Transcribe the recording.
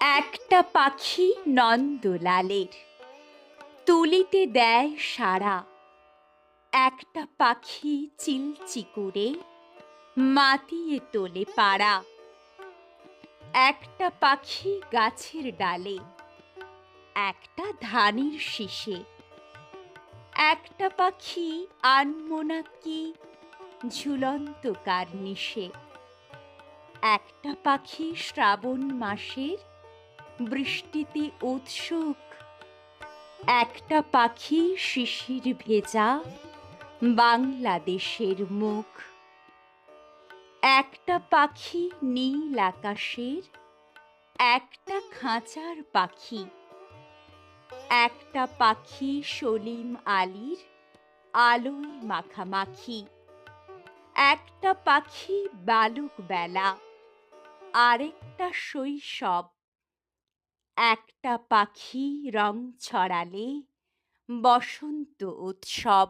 একটা পাখি নন্দলালের তুলিতে দেয় সাড়া। একটা পাখি চিলচিকুরে মাতিয়ে তোলে পাড়া। একটা পাখি গাছের ডালে, একটা ধানের শীষে। একটা পাখি আনমোনাকি ঝুলন্ত কার্নিশে। একটা পাখি শ্রাবণ মাসের বৃষ্টিতে উৎসুক। একটা পাখি শিশির ভেজা বাংলাদেশের মুখ। একটা পাখি নীল আকাশের একটা খাঁচার পাখি। একটা পাখি সলিম আলীর আলোয় মাখামাখি। একটা পাখি বালক বেলা, আরেকটা শৈশব। একটা পাখি রং ছড়ালে বসন্ত উৎসব।